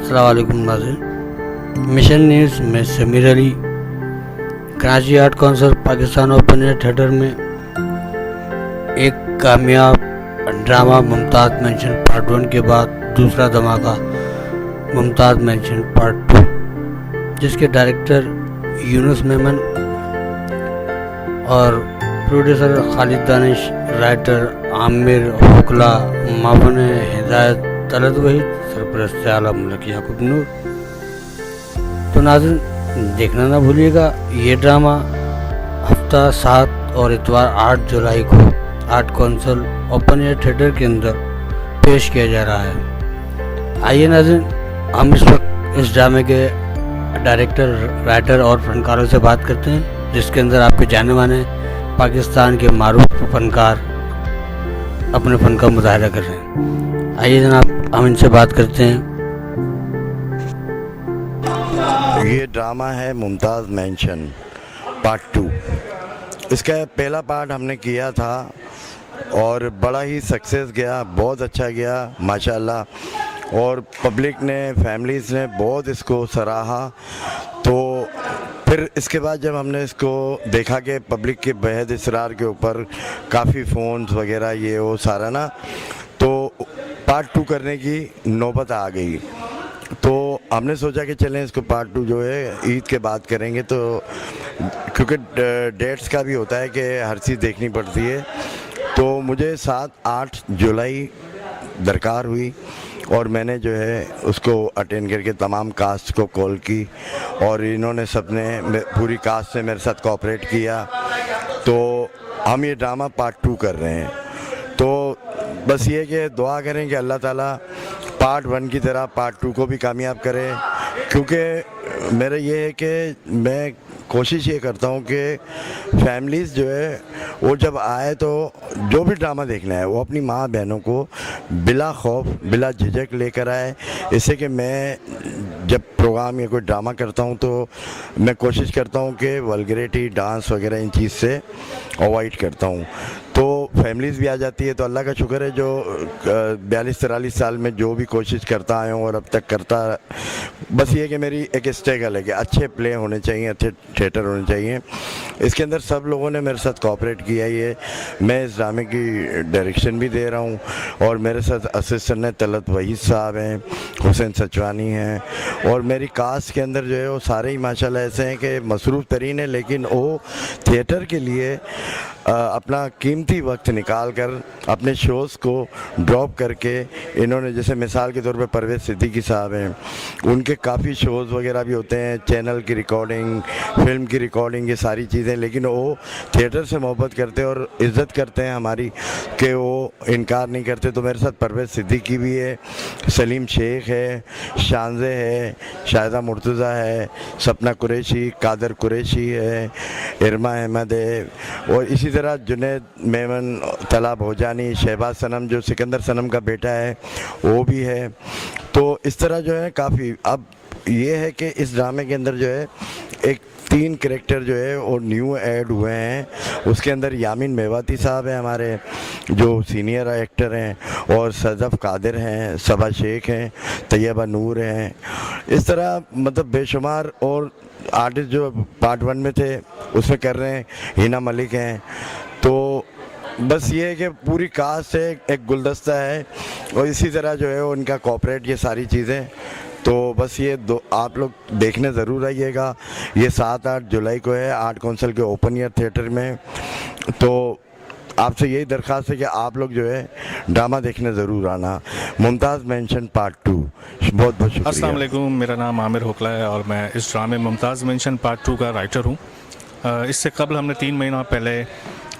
अस्सलाम वालेकुम नाज़रीन। मिशन न्यूज़ में Sameer Ali. Karachi art council Pakistan open air theatre में एक कामयाब ड्रामा मुमताज़ मेंशन पार्ट 1 के बाद दूसरा धमाका मुमताज़ मेंशन पार्ट 2, जिसके डायरेक्टर यूनुस मेमन और प्रोड्यूसर खालिद दानिश, राइटर आमिर हुकला, मावन हिदायत तलत वहीद, सरपरस्त आलम मलक याकूब नूर। तो नाज़रीन देखना ना भूलिएगा। ये ड्रामा हफ्ता 7 और इतवार 8 जुलाई को art council open air theatre के अंदर पेश किया जा रहा है। आइए नाज़रीन, हम इस वक्त इस ड्रामे के डायरेक्टर, राइटर और फनकारों से बात करते हैं, जिसके अंदर आपके जाने माने पाकिस्तान के मारूफ फनकार अपने फ़न का मुजाहरा कर रहे हैं। आइए जनाब, हम इनसे बात करते हैं। ये ड्रामा है मुमताज़ मेंशन पार्ट 2। इसका पहला पार्ट हमने किया था और बड़ा ही सक्सेस गया, बहुत अच्छा गया माशाल्लाह, और पब्लिक ने, फैमिलीज़ ने बहुत इसको सराहा। तो फिर इसके बाद जब हमने इसको देखा कि पब्लिक के बेहद इसरार के ऊपर काफ़ी फ़ोन्स वगैरह ये वो सारा ना, तो पार्ट 2 करने की नौबत आ गई। तो हमने सोचा कि चलें इसको पार्ट 2 जो है ईद के बाद करेंगे, तो क्योंकि डेट्स का भी होता है कि हर चीज़ देखनी पड़ती है। तो मुझे 7-8 जुलाई दरकार हुई और मैंने जो है उसको अटेंड करके तमाम कास्ट को कॉल की और इन्होंने सबने, पूरी कास्ट ने मेरे साथ कोऑपरेट किया। तो हम ये ड्रामा पार्ट 2 कर रहे हैं। तो बस ये कि दुआ करें कि अल्लाह ताला पार्ट 1 की तरह पार्ट 2 को भी कामयाब करे, क्योंकि मेरा ये है कि मैं कोशिश ये करता हूँ कि फैमिलीज़ जो है वो जब आए तो जो भी ड्रामा देखना है वो अपनी माँ बहनों को बिला खौफ, बिला झिझक लेकर आए। इससे कि मैं जब प्रोग्राम या कोई ड्रामा करता हूँ तो मैं कोशिश करता हूँ कि वल्गैरिटी, डांस वगैरह इन चीज़ से अवॉइड करता हूँ। तो फैमिलीज़ भी आ जाती है। तो अल्लाह का शुक्र है जो 42-43 साल में जो भी कोशिश करता आया हूँ और अब तक करता, बस ये कि मेरी एक स्ट्रगल है कि अच्छे प्ले होने चाहिए, अच्छे थिएटर होने चाहिए। इसके अंदर सब लोगों ने मेरे साथ कोऑपरेट किया। ये मैं इस ड्रामे की डायरेक्शन भी दे रहा हूँ और मेरे साथ असिस्टेंट तलत वहीद साहब हैं, हुसैन सचवानी हैं, और मेरी कास्ट के अंदर जो है वो सारे ही माशाल्लाह ऐसे हैं कि मसरूफ़ तरीन है, लेकिन वो थिएटर के लिए अपना कीमती वक्त निकाल कर अपने शोज़ को ड्रॉप करके इन्होंने, जैसे मिसाल के तौर पे परवेज़ सिद्दीकी साहब हैं, उनके काफ़ी शोज़ वगैरह भी होते हैं, चैनल की रिकॉर्डिंग, फिल्म की रिकॉर्डिंग, ये सारी चीज़ें, लेकिन वो थिएटर से मोहब्बत करते हैं और इज़्ज़त करते हैं हमारी, कि वो इनकार नहीं करते। तो मेरे साथ परवेज़ सिद्दीकी भी है, सलीम शेख है, शानज़े है, शाहिदा मुर्तज़ा है, सपना कुरैशी, कादर कुरैशी है, इरमा अहमद है, और इसी तरह जुनैद मेमन, तला भोजानी, शहबाज सनम जो सिकंदर सनम का बेटा है वो भी है। तो इस तरह जो है काफ़ी, अब ये है कि इस ड्रामे के अंदर जो है एक 3 कैरेक्टर जो है वो न्यू ऐड हुए हैं। उसके अंदर यामिन मेवाती साहब हैं हमारे, जो सीनियर एक्टर हैं, और सजफ़ कादिर हैं, सबा शेख हैं, तैयबा नूर हैं। इस तरह मतलब बेशुमार और आर्टिस्ट जो पार्ट 1 में थे उसमें कर रहे हैं, हिना मलिक हैं। तो बस ये है कि पूरी कास्ट से एक गुलदस्ता है और इसी तरह जो है उनका कॉपरेट, ये सारी चीज़ें। तो बस ये आप लोग देखने ज़रूर आइएगा। ये 7-8 जुलाई को है आर्ट काउंसिल के ओपन एयर थिएटर में। तो आपसे यही दरख्वास्त है कि आप लोग जो है ड्रामा देखने ज़रूर आना, मुमताज़ मेंशन पार्ट 2। बहुत बहुत शुक्रिया। अस्सलाम वालेकुम, मेरा नाम आमिर हुकला है और मैं इस ड्रामे मुमताज़ मेंशन पार्ट 2 का राइटर हूँ। इससे कबल हमने 3 महीना पहले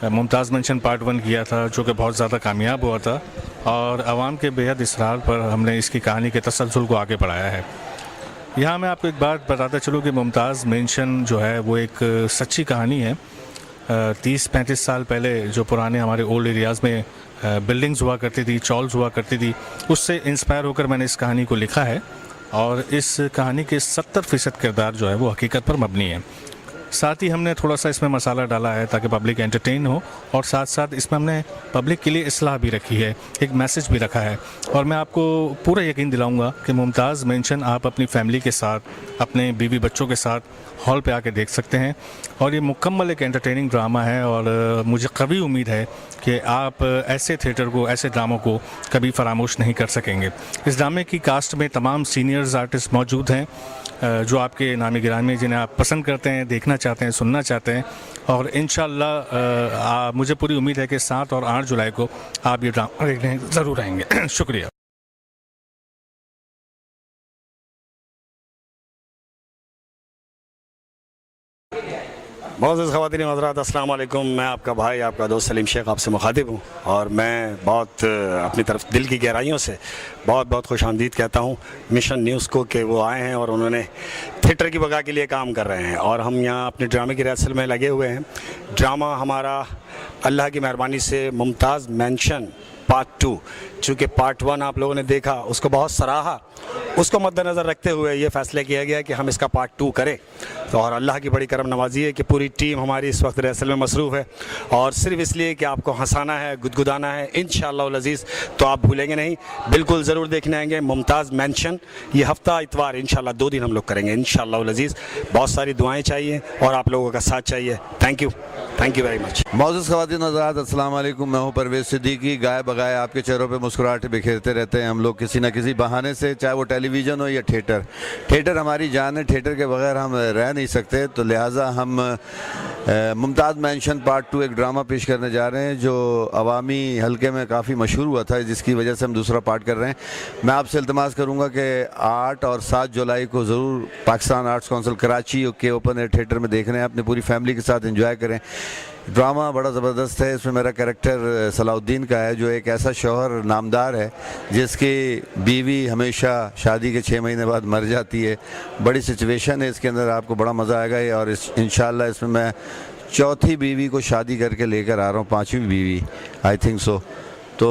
मुमताज़ मेंशन पार्ट 1 किया था, जो कि बहुत ज़्यादा कामयाब हुआ था और आवाम के बेहद इसरार पर हमने इसकी कहानी के तसलसल को आगे बढ़ाया है। यहाँ मैं आपको एक बात बताता चलूँ कि मुमताज़ मेंशन जो है वो एक सच्ची कहानी है। 30-35 साल पहले जो पुराने हमारे ओल्ड एरियाज़ में बिल्डिंग्स हुआ करती थी, चॉल्स हुआ करती थी, उससे इंस्पायर होकर मैंने इस कहानी को लिखा है और इस कहानी के 70% किरदार जो है वो हकीकत पर मबनी है। साथ ही हमने थोड़ा सा इसमें मसाला डाला है ताकि पब्लिक एंटरटेन हो, और साथ साथ इसमें हमने पब्लिक के लिए इस्लाह भी रखी है, एक मैसेज भी रखा है। और मैं आपको पूरा यकीन दिलाऊंगा कि मुमताज़ मेंशन आप अपनी फैमिली के साथ, अपने बीवी बच्चों के साथ हॉल पे आके देख सकते हैं। और ये मुकम्मल एक एंटरटेनिंग ड्रामा है, और मुझे कभी उम्मीद है कि आप ऐसे थिएटर को, ऐसे ड्रामों को कभी फरामोश नहीं कर सकेंगे। इस ड्रामे की कास्ट में तमाम सीनियर्स आर्टिस्ट मौजूद हैं जो आपके नामी गिरामी, जिन्हें आप पसंद करते हैं, देखना चाहते हैं, सुनना चाहते हैं। और इंशाअल्लाह मुझे पूरी उम्मीद है कि 7 और 8 जुलाई को आप ये ड्रामा देखने ज़रूर आएंगे। शुक्रिया। मोअज़्ज़ज़ ख़वातीन व हज़रात, अस्सलाम वालेकुम। मैं आपका भाई, आपका दोस्त सलीम शेख आपसे मुखातिब हूँ, और मैं बहुत अपनी तरफ दिल की गहराइयों से बहुत बहुत खुशामदीद कहता हूँ मिशन न्यूज़ को कि वो आए हैं और उन्होंने थिएटर की बका के लिए काम कर रहे हैं, और हम यहाँ अपने ड्रामे की रिहर्सल में लगे हुए हैं। ड्रामा हमारा अल्लाह की मेहरबानी से मुमताज़ मेंशन पार्ट 2, चूँकि पार्ट 1 आप लोगों ने देखा, उसको बहुत सराहा, उसको मद्देनज़र रखते हुए ये फ़ैसला किया गया कि हम इसका पार्ट 2 करें। तो और अल्लाह की बड़ी करम नवाजी है कि पूरी टीम हमारी इस वक्त रिहर्सल में मसरूफ़ है, और सिर्फ इसलिए कि आपको हंसाना है, गुदगुदाना है। इंशाअल्लाह अज़ीज़ तो आप भूलेंगे नहीं, बिल्कुल ज़रूर देखने आएंगे मुमताज़ मेंशन। ये हफ़्ता इतवार इंशाअल्लाह 2 दिन हम लोग करेंगे इंशाअल्लाह अज़ीज़। बहुत सारी दुआएँ चाहिए और आप लोगों का साथ चाहिए। Thank you very much. मौजूद ख़वातीन हज़रात, अस्सलाम वालेकुम। मैं हूँ परवेज़ सिद्दीकी। गाय बगाए आपके चेहरों पे मुस्कुराहट बिखेरते रहते हैं हम लोग किसी न किसी बहाने से, चाहे वो टेलीविज़न हो या थिएटर हमारी जान है। थिएटर के बगैर हम रह नहीं सकते, तो लिहाजा हम मुमताज़ मेंशन पार्ट 2 एक ड्रामा पेश करने जा रहे हैं जो अवामी हल्के में काफ़ी मशहूर हुआ था, जिसकी वजह से हम दूसरा पार्ट कर रहे हैं। मैं आपसे इल्तमास करूँगा कि 8 और 7 जुलाई को ज़रूर पाकिस्तान आर्ट्स काउंसिल कराची के ओपन एयर थिएटर में देख रहे हैं, अपनी पूरी फैमिली के साथ एंजॉय करें। ड्रामा बड़ा ज़बरदस्त है। इसमें मेरा कैरेक्टर सलाउद्दीन का है, जो एक ऐसा शौहर नामदार है जिसकी बीवी हमेशा शादी के 6 महीने बाद मर जाती है। बड़ी सिचुएशन है इसके अंदर, आपको बड़ा मज़ा आएगा। और इंशाल्लाह इसमें मैं 4थी बीवी को शादी करके लेकर आ रहा हूँ, 5वीं बीवी आई थिंक सो। तो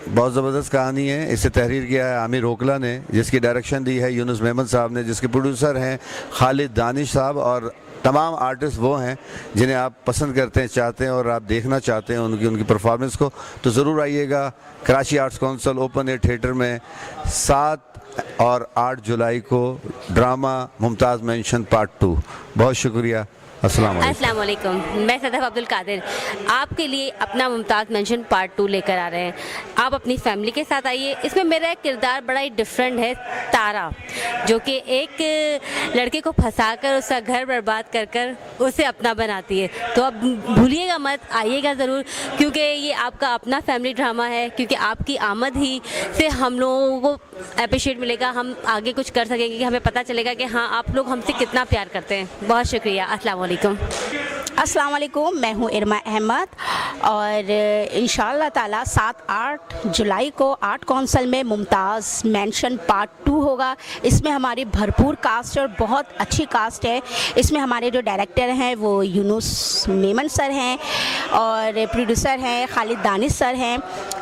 बहुत ज़बरदस्त कहानी है। इसे तहरीर किया है आमिर होकला ने, जिसकी डायरेक्शन दी है यूनुस मेमन साहब ने, जिसके प्रोड्यूसर हैं खालिद दानिश साहब। और तमाम आर्टिस्ट वो हैं जिन्हें आप पसंद करते हैं, चाहते हैं और आप देखना चाहते हैं उनकी परफॉर्मेंस को। तो ज़रूर आइएगा Karachi arts council open air theatre में 7 और 8 जुलाई को ड्रामा मुमताज़ मेंशन पार्ट 2। बहुत शुक्रिया। अस्सलाम वालेकुम। मैं सदफ अब्दुल कादिर आपके लिए अपना मुमताज़ मेंशन पार्ट 2 लेकर आ रहे हैं। आप अपनी फैमिली के साथ आइए। इसमें मेरा एक किरदार बड़ा ही डिफरेंट है, तारा, जो कि एक लड़के को फंसाकर उसका घर बर्बाद कर कर उसे अपना बनाती है। तो अब भूलिएगा मत, आइएगा ज़रूर, क्योंकि ये आपका अपना फैमिली ड्रामा है। क्योंकि आपकी आमद ही से हम लोगों को अप्रिशिएट मिलेगा, हम आगे कुछ कर सकेंगे, कि हमें पता चलेगा कि हाँ आप लोग हमसे कितना प्यार करते हैं। बहुत शुक्रिया। अस्सलाम वालेकुम। मैं हूँ इरमा अहमद, और इंशाअल्लाह ताला 7-8 जुलाई को आर्ट काउंसिल में मुमताज़ मेंशन पार्ट 2 होगा। इसमें हमारी भरपूर कास्ट और बहुत अच्छी कास्ट है। इसमें हमारे जो डायरेक्टर हैं वो यूनुस मेमन सर हैं, और प्रोड्यूसर हैं खालिद दानिश सर हैं,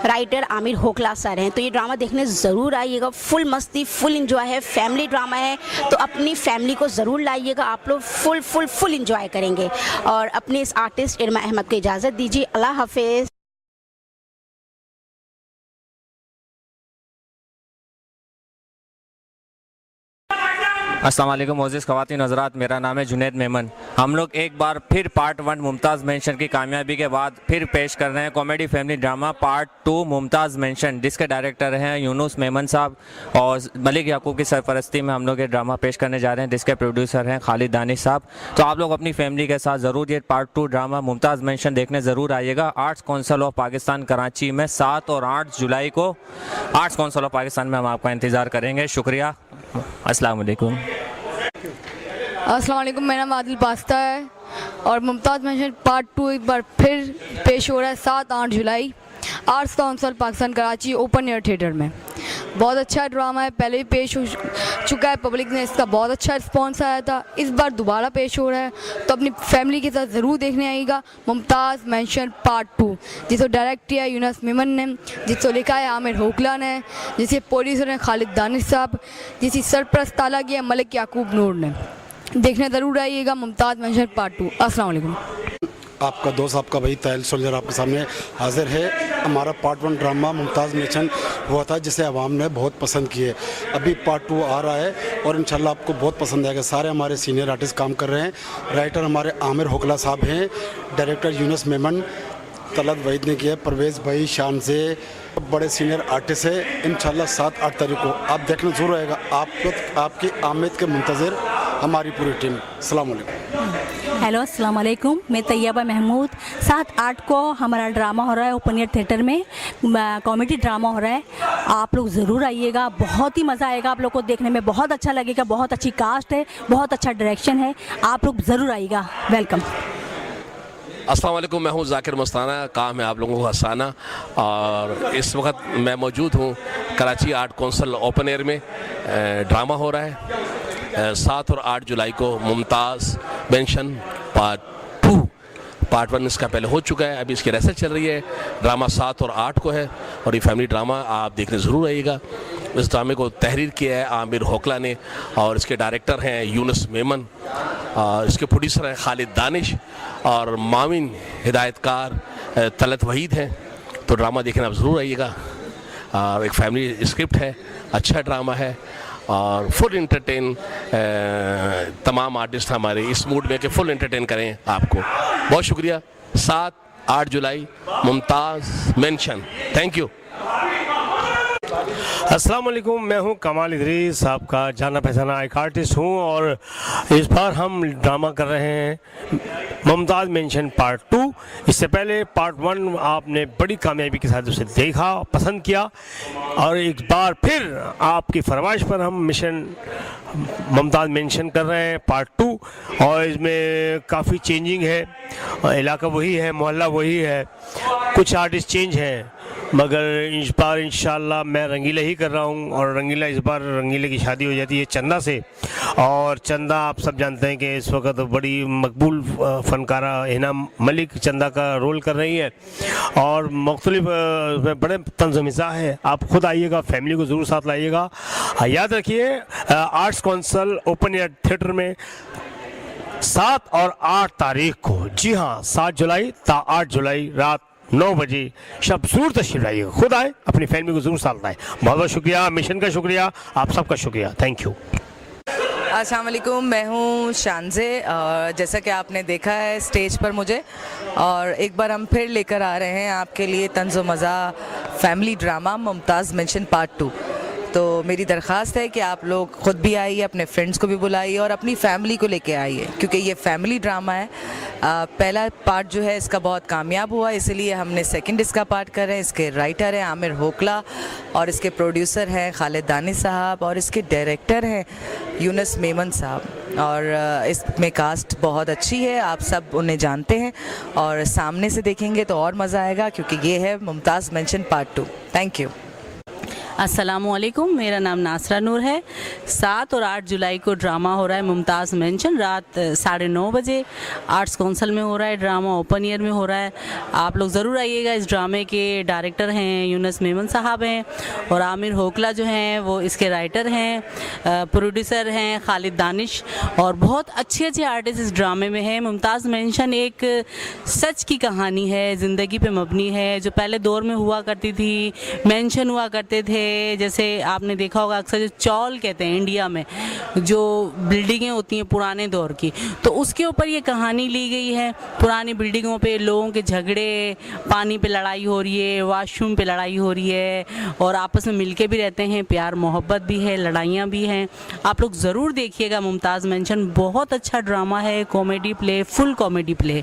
राइटर आमिर होकला सर हैं। तो ये ड्रामा देखने ज़रूर आइएगा। फुल मस्ती, फुल इंजॉय है, फैमिली ड्रामा है, तो अपनी फैमिली को ज़रूर लाइएगा। आप लोग फुल इंजॉय करेंगे। और अपने इस आर्टिस्ट इरमा अहमद को इजाज़त दीजिए। अल्लाह हाफिज़। अस्सलाम वालेकुम मोअज़्ज़ज़ ख़वातीन हज़रात, मेरा नाम है जुनैद मेमन। हम लोग एक बार फिर पार्ट 1 मुमताज़ मेंशन की कामयाबी के बाद फिर पेश कर रहे हैं comedy family drama part 2 Mumtaz mention, जिसके डायरेक्टर हैं यूनुस मेमन साहब, और मलिक याकूब की सरपरस्ती में हम लोग ये ड्रामा पेश करने जा रहे हैं, जिसके प्रोड्यूसर हैं खालिद दानिश साहब। तो आप लोग अपनी फैमिली के साथ ज़रूर ये पार्ट 2 ड्रामा मुमताज़ मेंशन देखने ज़रूर आइएगा। Arts council of Pakistan Karachi में 7 और 8 जुलाई को आर्ट्स काउंसिल ऑफ पाकिस्तान में हम आपका इंतज़ार करेंगे। शुक्रिया। अस्सलाम वालेकुम। अस्सलाम वालेकुम। मेरा नाम आदिल पास्ता है, और मुमताज़ मेंशन पार्ट 2 एक बार फिर पेश हो रहा है 7-8 जुलाई arts council Pakistan Karachi open air theatre में। बहुत अच्छा ड्रामा है, पहले भी पेश हो चुका है, पब्लिक ने इसका बहुत अच्छा रिस्पॉन्स आया था, इस बार दोबारा पेश हो रहा है। तो अपनी फैमिली के साथ ज़रूर देखने आइएगा मुमताज़ मेंशन पार्ट 2, जिसको डायरेक्ट किया है यूनुस मेमन ने, जिसको लिखा है आमिर होकला ने, जिसके प्रोड्यूसर हैं खालिद दानिश साहब, जिसकी सरपरस्त ताला किया है मलिक याकूब नूर ने। देखने ज़रूर आइएगा मुमताज़ मेंशन पार्ट 2। अस्सलाम वालेकुम। आपका दोस्त आपका भाई तहल सोल्जर आपके सामने हाजिर है। हमारा पार्ट 1 ड्रामा मुमताज़ मेंशन हुआ था जिसे आवाम ने बहुत पसंद किए। अभी पार्ट 2 आ रहा है और इंशाल्लाह आपको बहुत पसंद आएगा। सारे हमारे सीनियर आर्टिस्ट काम कर रहे हैं। राइटर हमारे आमिर होकला साहब हैं, डायरेक्टर यूनुस मेमन, तलत वहीद ने किया, परवेज़ भाई, शान से बड़े सीनियर आर्टिस्ट है। इंशाल्लाह 7-8 तारीख को आप देखना ज़रूर आएगा। आपकी आमद के मुंतज़र हमारी पूरी टीम। अस्सलाम वालेकुम। हेलो अस्सलाम वालेकुम, मैं तैयबा महमूद। 7-8 को हमारा ड्रामा हो रहा है ओपन एयर थिएटर में, कॉमेडी ड्रामा हो रहा है। आप लोग ज़रूर आइएगा, बहुत ही मज़ा आएगा आप लोग को देखने में, बहुत अच्छा लगेगा। बहुत अच्छी कास्ट है, बहुत अच्छा डायरेक्शन है, आप लोग ज़रूर आइएगा। वेलकम। अस्सलाम वालेकुम, मैं हूँ ज़ाकिर मस्ताना, काम है आप लोगों को हंसाना। और इस वक्त मैं मौजूद हूँ Karachi art council open air में। ड्रामा हो रहा है 7 और 8 जुलाई को, मुमताज़ मेंशन पार्ट 2। पार्ट 1 इसका पहले हो चुका है, अभी इसकी रिहर्सल चल रही है। ड्रामा 7 और 8 को है और ये फैमिली ड्रामा आप देखने ज़रूर आइएगा। इस ड्रामे को तहरीर किया है आमिर होकला ने और इसके डायरेक्टर हैं यूनुस मेमन, और इसके प्रोड्यूसर हैं खालिद दानिश और माविन हिदायतकार तलत वहीद हैं। तो ड्रामा देखने आप ज़रूर आइएगा। और एक फैमिली स्क्रिप्ट है, अच्छा ड्रामा है और फुल इंटरटेन। तमाम आर्टिस्ट हमारे इस मूड में कि फुल इंटरटेन करें आपको। बहुत शुक्रिया। 7-8 जुलाई मुमताज़ मेंशन। Thank you. अस्सलाम वालेकुम, मैं हूं कमाल इदरीस, आपका जाना पहचाना एक आर्टिस्ट हूं और इस बार हम ड्रामा कर रहे हैं मुमताज़ मेंशन पार्ट 2। इससे पहले पार्ट 1 आपने बड़ी कामयाबी के साथ उसे देखा, पसंद किया और एक बार फिर आपकी फरमाइश पर हम मिशन मुमताज़ मेंशन कर रहे हैं पार्ट 2। और इसमें काफ़ी चेंजिंग है, इलाका वही है, मोहल्ला वही है, कुछ आर्टिस्ट चेंज हैं, मगर इस बार इंशाल्लाह मैं रंगीला ही कर रहा हूँ। और रंगीला इस बार रंगीले की शादी हो जाती है चंदा से, और चंदा आप सब जानते हैं कि इस वक्त बड़ी मकबूल फ़नकारा हिना मलिक चंदा का रोल कर रही है और मुख्तलिफ बड़े तंज़-ओ-मिज़ाह है। आप खुद आइएगा, फैमिली को ज़रूर साथ लाइएगा। याद रखिए arts council open air theatre में 7 और 8 तारीख को, जी हाँ 7 जुलाई ता 8 जुलाई रात 9 बजे शब ज़रूर तशरीफ लाइएगा। खुद आए, अपनी फैमिली को ज़रूर साथ लाएँ। बहुत बहुत शुक्रिया, मिशन का शुक्रिया, आप सबका शुक्रिया। Thank you. अस्सलाम वालेकुम, मैं हूँ शान से। जैसा कि आपने देखा है स्टेज पर मुझे, और एक बार हम फिर लेकर आ रहे हैं आपके लिए तंज़ो मज़ा family drama Mumtaz mention part 2। तो मेरी दरख्वास्त है कि आप लोग ख़ुद भी आइए, अपने फ्रेंड्स को भी बुलाइए और अपनी फैमिली को लेके आइए, क्योंकि ये फैमिली ड्रामा है। पहला पार्ट जो है इसका बहुत कामयाब हुआ, इसलिए हमने सेकंड इसका पार्ट कर रहे हैं। इसके राइटर हैं आमिर होकला और इसके प्रोड्यूसर हैं खालिद दानिश साहब और इसके डायरेक्टर हैं यूनुस मेमन साहब। और इसमें कास्ट बहुत अच्छी है, आप सब उन्हें जानते हैं और सामने से देखेंगे तो और मज़ा आएगा, क्योंकि ये है Mumtaz mention part 2। Thank you. अस्सलामुअलैकुम, मेरा नाम नासरा नूर है। 7 और 8 जुलाई को ड्रामा हो रहा है मुमताज़ मेंशन, रात 9:30 बजे आर्ट्स काउंसिल में हो रहा है। ड्रामा ओपन एयर में हो रहा है, आप लोग ज़रूर आइएगा। इस ड्रामे के डायरेक्टर हैं यूनुस मेमन साहब हैं और आमिर होकला जो हैं वो इसके राइटर हैं, प्रोड्यूसर हैं खालिद दानिश, और बहुत अच्छे अच्छे आर्टिस्ट इस ड्रामे में हैं। मुमताज़ मेंशन एक सच की कहानी है, ज़िंदगी पे मबनी है, जो पहले दौर में हुआ करती थी। मेंशन हुआ करते थे, जैसे आपने देखा होगा अक्सर जो चौल कहते हैं इंडिया में, जो बिल्डिंगें होती हैं पुराने दौर की, तो उसके ऊपर ये कहानी ली गई है। पुरानी बिल्डिंगों पे लोगों के झगड़े, पानी पे लड़ाई हो रही है, वॉशरूम पे लड़ाई हो रही है, और आपस में मिलके भी रहते हैं, प्यार मोहब्बत भी है, लड़ाइयाँ भी हैं। आप लोग ज़रूर देखिएगा मुमताज़ मेंशन, बहुत अच्छा ड्रामा है, comedy play, full comedy play.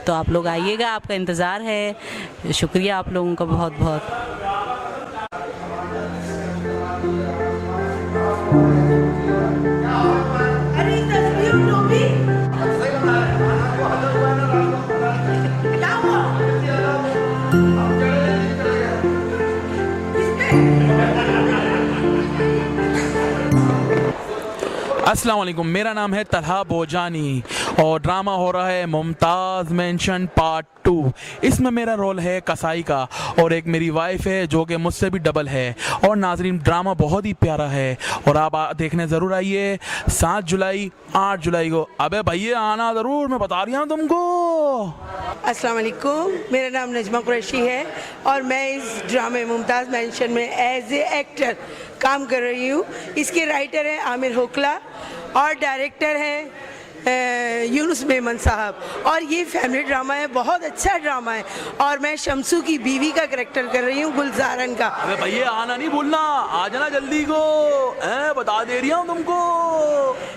तो आप लोग आइएगा, आपका इंतज़ार है। शुक्रिया आप लोगों का बहुत बहुत। अस्सलाम वालेकुम, मेरा नाम है तलहा बोजानी और ड्रामा हो रहा है मुमताज़ मेंशन पार्ट 2। इसमें मेरा रोल है कसाई का और एक मेरी वाइफ है जो कि मुझसे भी डबल है। और नाजरीन, ड्रामा बहुत ही प्यारा है और आप देखने ज़रूर आइए 7 जुलाई 8 जुलाई को। अबे भैया आना ज़रूर, मैं बता रही हूँ तुमको। अस्सलाम वालेकुम, मेरा नाम नजमा कुरैशी है और मैं इस ड्रामे मुमताज़ मेंशन में एज ए एक्टर काम कर रही हूँ। इसके राइटर हैं आमिर होकला और डायरेक्टर हैं यूनुस मेमन साहब। और ये फैमिली ड्रामा है, बहुत अच्छा ड्रामा है और मैं शमसू की बीवी का करेक्टर कर रही हूँ, गुलजारन का। अबे भैया आना नहीं भूलना, आ जाना जल्दी को, बता दे रही हूँ तुमको।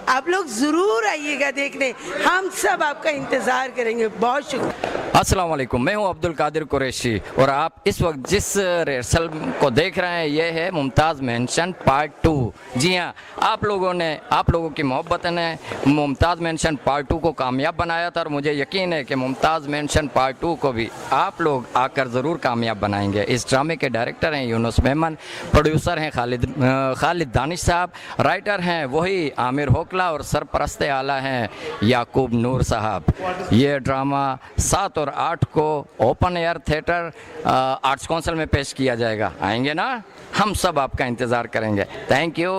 आप लोग ज़रूर आइएगा देखने, हम सब आपका इंतज़ार करेंगे। बहुत शुक्रिया। अस्सलाम वालेकुम, मैं हूं अब्दुल कादिर कुरैशी और आप इस वक्त जिस रिहर्सल को देख रहे हैं ये है मुमताज़ मेंशन पार्ट 2। जी हाँ, आप लोगों की मोहब्बत ने मुमताज़ मेंशन पार्ट 2 को कामयाब बनाया था और मुझे यकीन है कि मुमताज़ मेंशन पार्ट 2 को भी आप लोग आकर ज़रूर कामयाब बनाएंगे। इस ड्रामे के डायरेक्टर हैं यूनुस मेमन, प्रोड्यूसर हैं खालिद दानिश साहब, राइटर हैं वही आमिर होकला और सरपरस्ते आला हैं याकूब नूर साहब। ये ड्रामा 7 और 8 को open air theatre arts council में पेश किया जाएगा। आएंगे ना? हम सब आपका इंतज़ार करेंगे। Thank you.